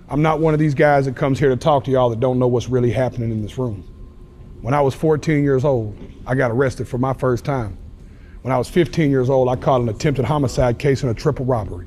I'm not one of these guys that comes here to talk to y'all that don't know what's really happening in this room. When I was 14 years old, I got arrested for my first time. When I was 15 years old, I caught an attempted homicide case and a triple robbery.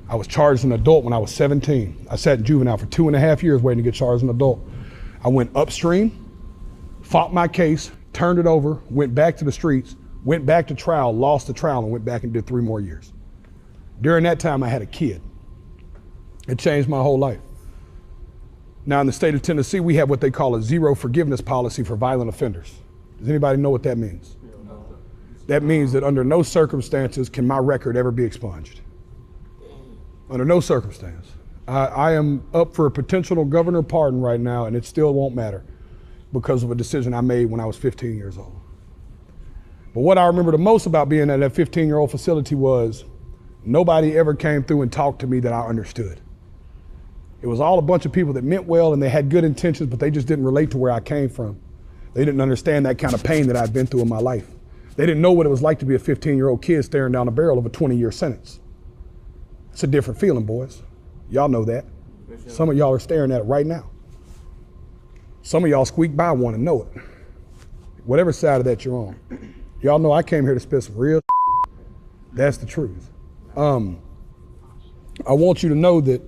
I was charged an adult when I was 17. I sat in juvenile for 2.5 years waiting to get charged an adult. I went upstream, fought my case, turned it over, went back to the streets, went back to trial, lost the trial, and went back and did 3 more years. During that time, I had a kid. It changed my whole life. Now in the state of Tennessee, we have what they call a zero forgiveness policy for violent offenders. Does anybody know what that means? That means that under no circumstances can my record ever be expunged. Under no circumstance. I am up for a potential governor pardon right now, and it still won't matter because of a decision I made when I was 15 years old. But what I remember the most about being at that 15-year-old facility was nobody ever came through and talked to me that I understood. It was all a bunch of people that meant well and they had good intentions, but they just didn't relate to where I came from. They didn't understand that kind of pain that I'd been through in my life. They didn't know what it was like to be a 15-year-old kid staring down the barrel of a 20-year sentence. It's a different feeling, boys. Y'all know that. Some of y'all are staring at it right now. Some of y'all squeak by one and know it. Whatever side of that you're on. Y'all know I came here to spit some real shit. That's the truth. I want you to know that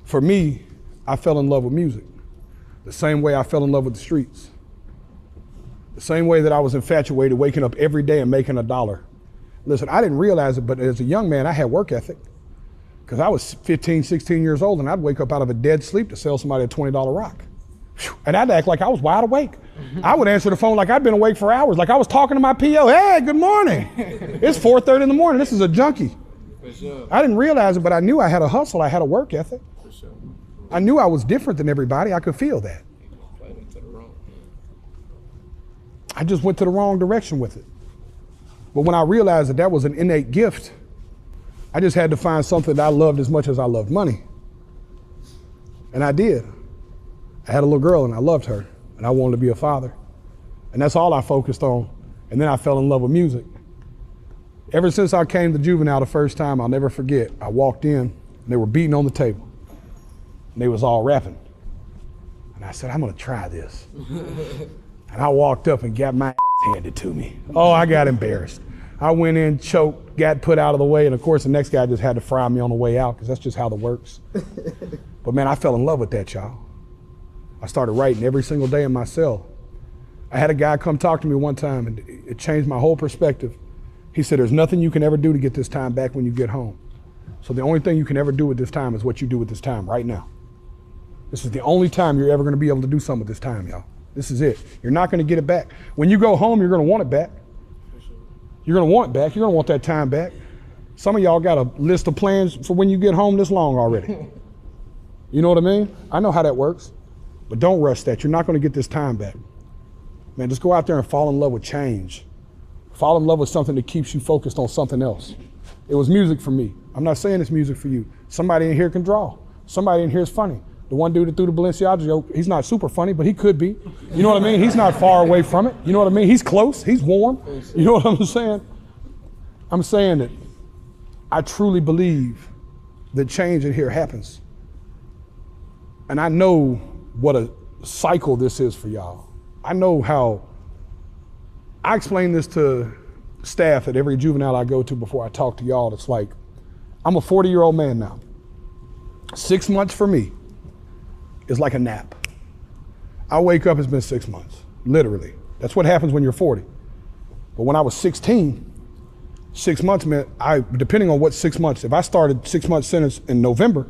for me, I fell in love with music. The same way I fell in love with the streets. The same way that I was infatuated waking up every day and making $1. Listen, I didn't realize it, but as a young man, I had work ethic. Because I was 15, 16 years old and I'd wake up out of a dead sleep to sell somebody a $20 rock. And I'd act like I was wide awake. I would answer the phone like I'd been awake for hours, like I was talking to my PO. Hey, good morning. It's 4:30 in the morning. This is a junkie. I didn't realize it, but I knew I had a hustle. I had a work ethic. I knew I was different than everybody. I could feel that. I just went to the wrong direction with it. But when I realized that that was an innate gift, I just had to find something that I loved as much as I loved money. And I did. I had a little girl and I loved her and I wanted to be a father. And that's all I focused on. And then I fell in love with music. Ever since I came to Juvenile the first time, I'll never forget, I walked in and they were beating on the table. And they was all rapping. And I said, I'm gonna try this. And I walked up and got my ass handed to me. Oh, I got embarrassed. I went in, choked, got put out of the way, and of course the next guy just had to fry me on the way out because that's just how it works. But man, I fell in love with that, y'all. I started writing every single day in my cell. I had a guy come talk to me one time and it changed my whole perspective. He said, there's nothing you can ever do to get this time back when you get home. So the only thing you can ever do with this time is what you do with this time right now. This is the only time you're ever gonna be able to do something with this time, y'all. This is it. You're not gonna get it back. When you go home, you're gonna want it back. You're gonna want it back. You're gonna want that time back. Some of y'all got a list of plans for when you get home this long already. You know what I mean? I know how that works, but don't rush that. You're not gonna get this time back. Man, just go out there and fall in love with change. Fall in love with something that keeps you focused on something else. It was music for me. I'm not saying it's music for you. Somebody in here can draw. Somebody in here is funny. The one dude that threw the Balenciaga joke, he's not super funny, but he could be. You know what I mean? He's not far away from it. You know what I mean? He's close, he's warm. You know what I'm saying? I'm saying that I truly believe that change in here happens. And I know what a cycle this is for y'all. I know how, I explain this to staff at every juvenile I go to before I talk to y'all. It's like, I'm a 40-year-old man now. 6 months for me is like a nap. I wake up, it's been 6 months, literally. That's what happens when you're 40. But when I was 16, 6 months meant, depending on what 6 months, if I started 6 month sentence in November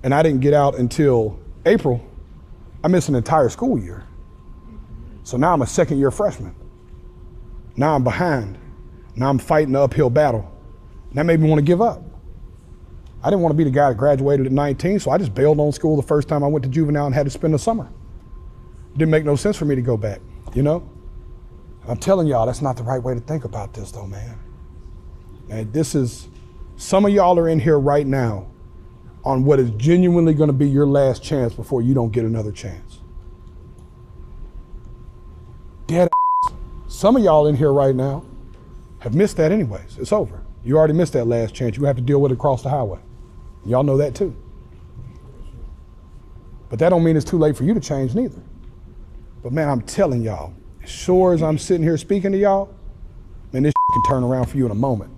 and I didn't get out until April, I missed an entire school year. So now I'm a second year freshman. Now I'm behind. Now I'm fighting the uphill battle. And that made me want to give up. I didn't want to be the guy that graduated at 19, so I just bailed on school the first time I went to juvenile and had to spend the summer. It didn't make no sense for me to go back, you know? I'm telling y'all, that's not the right way to think about this though, man. And this is, some of y'all are in here right now on what is genuinely gonna be your last chance before you don't get another chance. Dead ass. Some of y'all in here right now have missed that anyways. It's over. You already missed that last chance. You have to deal with it across the highway. Y'all know that too. But that don't mean it's too late for you to change neither. But man, I'm telling y'all, as sure as I'm sitting here speaking to y'all, man, this can turn around for you in a moment,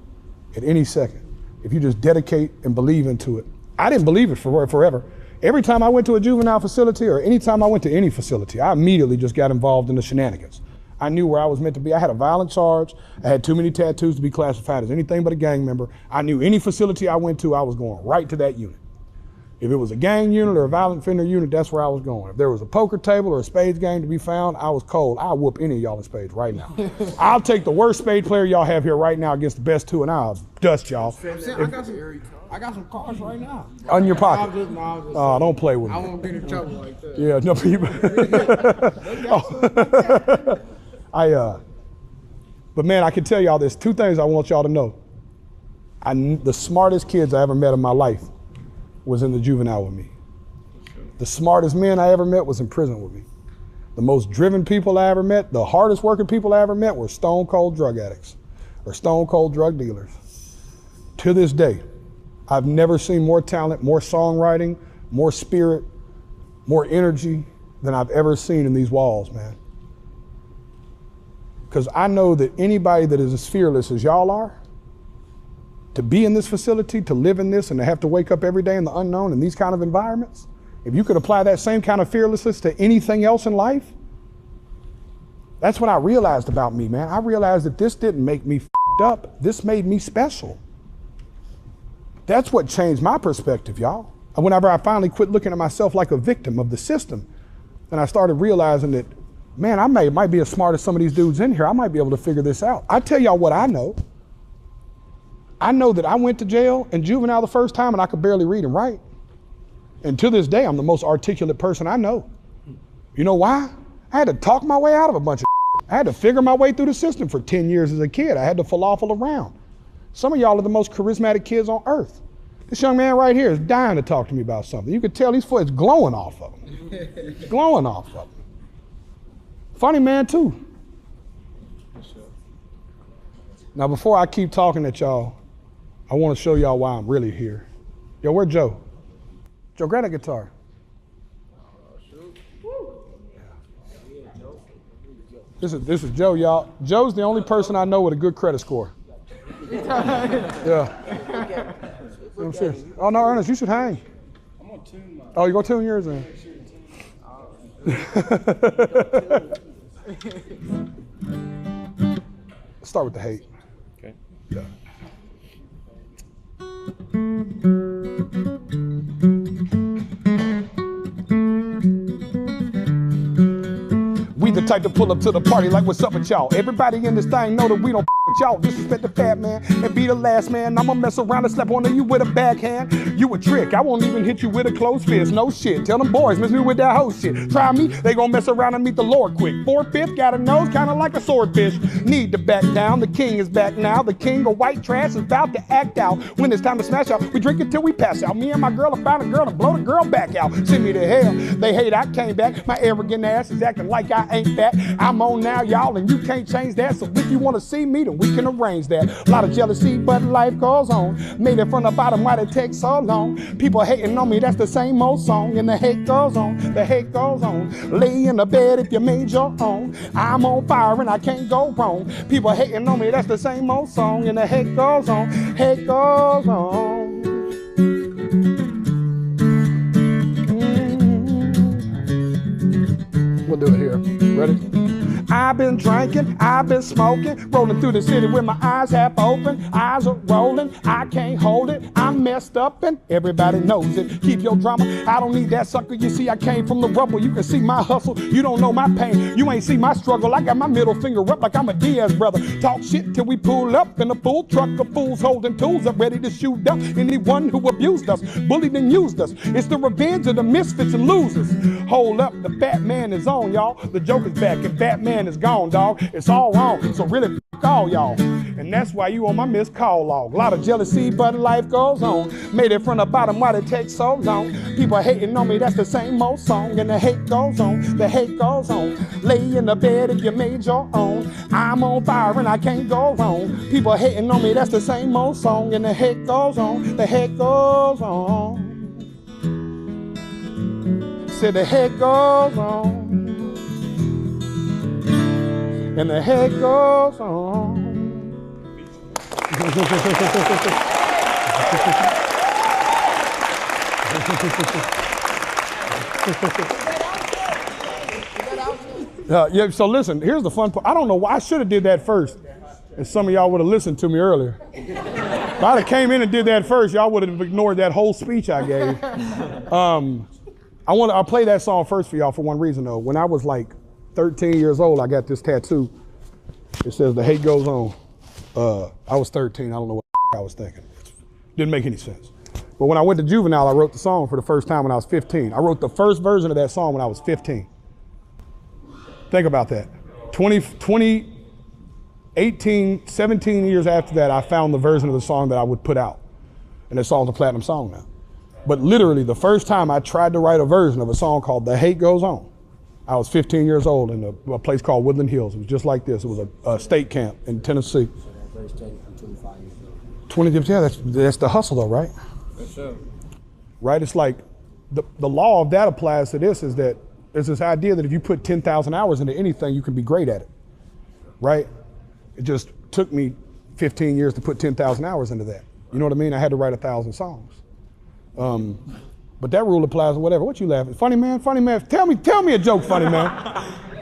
at any second, if you just dedicate and believe into it. I didn't believe it for forever. Every time I went to a juvenile facility or any time I went to any facility, I immediately just got involved in the shenanigans. I knew where I was meant to be. I had a violent charge. I had too many tattoos to be classified as anything but a gang member. I knew any facility I went to, I was going right to that unit. If it was a gang unit or a violent offender unit, that's where I was going. If there was a poker table or a spades game to be found, I was cold. I'll whoop any of y'all in spades right now. I'll take the worst spade player y'all have here right now against the best two, and I'll dust y'all. I got some cards right now. On your pocket? Oh, don't play with me. I won't get in trouble like that. Yeah, no people. But man, I can tell y'all there's two things I want y'all to know. The smartest kids I ever met in my life was in the juvenile with me. The smartest men I ever met was in prison with me. The most driven people I ever met, the hardest working people I ever met were stone cold drug addicts or stone cold drug dealers. To this day, I've never seen more talent, more songwriting, more spirit, more energy than I've ever seen in these walls, man. Because I know that anybody that is as fearless as y'all are, to be in this facility, to live in this, and to have to wake up every day in the unknown in these kind of environments, if you could apply that same kind of fearlessness to anything else in life, that's what I realized about me, man. I realized that this didn't make me f***ed up. This made me special. That's what changed my perspective, y'all. And whenever I finally quit looking at myself like a victim of the system, and I started realizing that, man, I might be as smart as some of these dudes in here. I might be able to figure this out. I tell y'all what I know. I know that I went to jail and juvenile the first time and I could barely read and write. And to this day, I'm the most articulate person I know. You know why? I had to talk my way out of a bunch of shit. I had to figure my way through the system for 10 years as a kid. I had to falafel around. Some of y'all are the most charismatic kids on earth. This young man right here is dying to talk to me about something. You could tell he's glowing off of him. It's glowing off of him. Funny man too. Now before I keep talking at y'all, I want to show y'all why I'm really here. Yo, where's Joe? Joe, grab that guitar. This is Joe, y'all. Joe's the only person I know with a good credit score. Yeah. I'm serious. Oh no, Ernest, you should hang. I'm gonna tune mine. Oh, you gonna tune yours in? Let's start with the hate. Okay. Yeah. We the type to pull up to the party like what's up with y'all. Everybody in this thing know that we don't with y'all. Disrespect the fat man and be the last man. I'ma mess around and slap on you with a backhand. You a trick, I won't even hit you with a closed fist. No shit, tell them boys, miss me with that hoe shit. Try me, they gon' mess around and meet the Lord quick. 4/5, got a nose kinda like a swordfish. Need to back down, the king is back now. The king of white trash is about to act out. When it's time to smash out, we drink it till we pass out. Me and my girl, I found a girl to blow the girl back out. Send me to hell, they hate I came back. My arrogant ass is acting like I ain't fat. I'm on now, y'all, and you can't change that. So if you wanna see me, then we can arrange that. A lot of jealousy, but life goes on. Made it from the bottom, why'd it take so long? People hating on me, that's the same old song. And the hate goes on, the hate goes on. Lay in the bed if you made your own. I'm on fire and I can't go wrong. People hating on me, that's the same old song. And the hate goes on, hate goes on. We'll do it here. Ready? I've been drinking, I've been smoking, rolling through the city with my eyes half open. Eyes are rolling, I can't hold it. I'm messed up and everybody knows it. Keep your drama, I don't need that sucker. You see, I came from the rubble. You can see my hustle, you don't know my pain. You ain't see my struggle. I got my middle finger up like I'm a Diaz brother. Talk shit till we pull up in a full truck of fools holding tools up, ready to shoot up anyone who abused us, bullied and used us. It's the revenge of the misfits and losers. Hold up, the fat man is on, y'all. The Joker's back and Batman is gone, dog. It's all wrong, so really f*** all y'all. And that's why you on my missed call log. A lot of jealousy, but life goes on. Made it from the bottom, why'd it take so long? People hating on me, that's the same old song. And the hate goes on, the hate goes on. Lay in the bed if you made your own. I'm on fire and I can't go wrong. People hating on me, that's the same old song. And the hate goes on, the hate goes on. said the head goes on, and the head goes on. Yeah, so listen, here's the fun part. I don't know why I should have did that first, and some of y'all would have listened to me earlier. If I'd have came in and did that first, y'all would have ignored that whole speech I gave. I'll play that song first for y'all for one reason though. When I was like 13 years old, I got this tattoo. It says the hate goes on. I was 13, I don't know what I was thinking. Didn't make any sense. But when I went to Juvenile, I wrote the song for the first time when I was 15. I wrote the first version of that song when I was 15. Think about that. 17 years after that, I found the version of the song that I would put out. And the song's a platinum song now. But literally, the first time I tried to write a version of a song called The Hate Goes On, I was 15 years old in a place called Woodland Hills. It was just like this. It was a state camp in Tennessee. 20, yeah, that's the hustle though, right? For sure. Right, it's like the law of that applies to this is that there's this idea that if you put 10,000 hours into anything, you can be great at it, right? It just took me 15 years to put 10,000 hours into that. You know what I mean? I had to write 1,000 songs. But that rule applies to whatever. What you laughing? Funny man, funny man. Tell me a joke, funny man.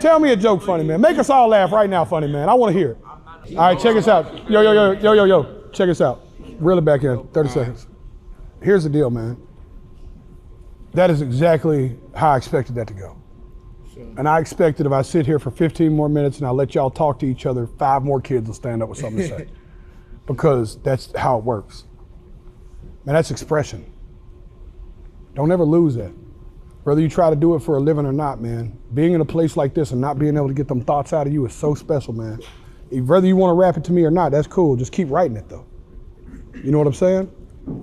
Tell me a joke, funny man. Make us all laugh right now, funny man. I want to hear it. All right, check us out. Yo. Check us out. Reel it back in, 30 seconds. Here's the deal, man. That is exactly how I expected that to go. And I expected if I sit here for 15 more minutes and I let y'all talk to each other, 5 more kids will stand up with something to say. Because that's how it works. Man, that's expression. Don't ever lose that. Whether you try to do it for a living or not, man, being in a place like this and not being able to get them thoughts out of you is so special, man. Whether you want to rap it to me or not, that's cool. Just keep writing it, though. You know what I'm saying?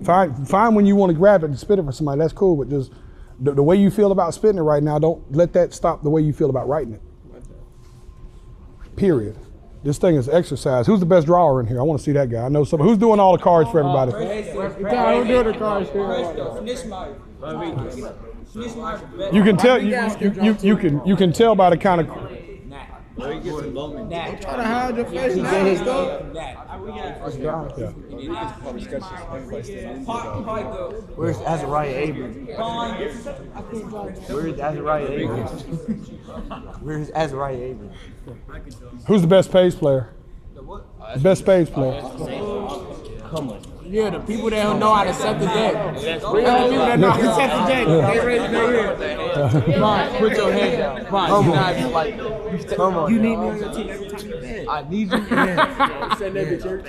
Find when you want to rap it and spit it for somebody, that's cool, but just the way you feel about spitting it right now, don't let that stop the way you feel about writing it. Period. This thing is exercise. Who's the best drawer in here? I want to see that guy. I know somebody. Who's doing all the cards for everybody? Who's doing the cards here? You can tell you can tell by the kind of. I'm trying to hide your face now. Where's Azariah Abrams? Where's Azariah Abrams? Where's Azariah Abrams? Who's the best spades player? The best spades player. Come on. Yeah, the people that don't know how to set the deck. The people that know how to set the deck. They ready to hear. Fine, put your head down. Fine, Come on. You need me on your team. I need you. Send that to church.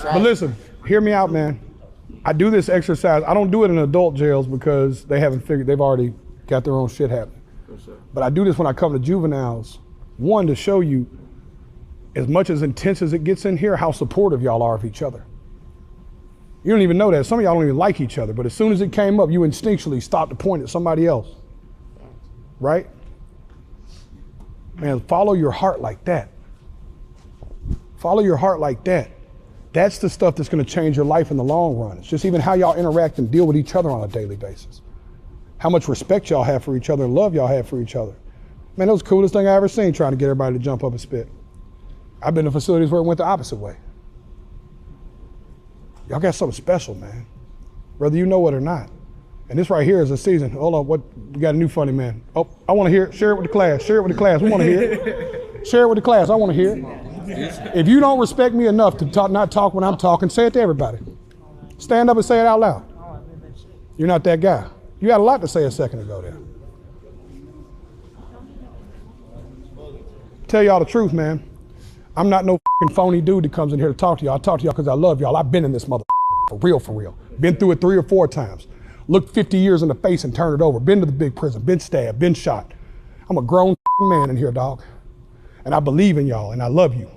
But listen, hear me out, man. I do this exercise. I don't do it in adult jails because they've already got their own shit happening. But I do this when I come to juveniles. One, to show you, as much as intense as it gets in here, how supportive y'all are of each other. You don't even know that. Some of y'all don't even like each other, but as soon as it came up, you instinctually stopped to point at somebody else. Right? Man, follow your heart like that. Follow your heart like that. That's the stuff that's going to change your life in the long run. It's just even how y'all interact and deal with each other on a daily basis. How much respect y'all have for each other and love y'all have for each other. Man, that was the coolest thing I ever seen, trying to get everybody to jump up and spit. I've been to facilities where it went the opposite way. Y'all got something special, man. Whether you know it or not. And this right here is a season. Hold on, we got a new funny man. Oh, I want to hear it. Share it with the class. Share it with the class. We want to hear it. Share it with the class. I want to hear it. If you don't respect me enough to not talk when I'm talking, say it to everybody. Stand up and say it out loud. You're not that guy. You had a lot to say a second ago there. Tell y'all the truth, man. I'm not no phony dude that comes in here to talk to y'all. I talk to y'all because I love y'all. I've been in this mother for real. Been through it 3 or 4 times. Looked 50 years in the face and turned it over. Been to the big prison, been stabbed, been shot. I'm a grown man in here, dog. And I believe in y'all and I love you.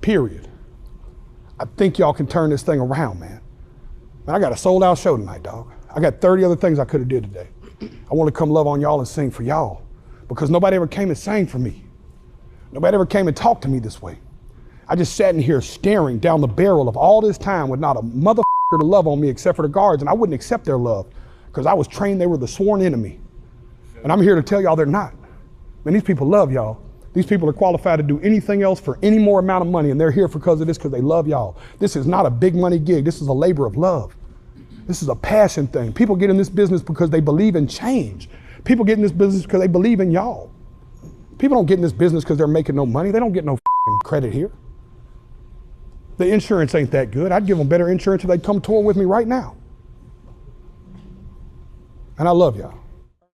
Period. I think y'all can turn this thing around, man. Man, I got a sold out show tonight, dog. I got 30 other things I could have did today. I want to come love on y'all and sing for y'all because nobody ever came and sang for me. Nobody ever came and talked to me this way. I just sat in here staring down the barrel of all this time with not a motherfucker to love on me except for the guards, and I wouldn't accept their love because I was trained they were the sworn enemy. And I'm here to tell y'all they're not. Man, these people love y'all. These people are qualified to do anything else for any more amount of money, and they're here because of this, because they love y'all. This is not a big money gig. This is a labor of love. This is a passion thing. People get in this business because they believe in change. People get in this business because they believe in y'all. People don't get in this business because they're making no money. They don't get no credit here. The insurance ain't that good. I'd give them better insurance if they'd come tour with me right now. And I love y'all.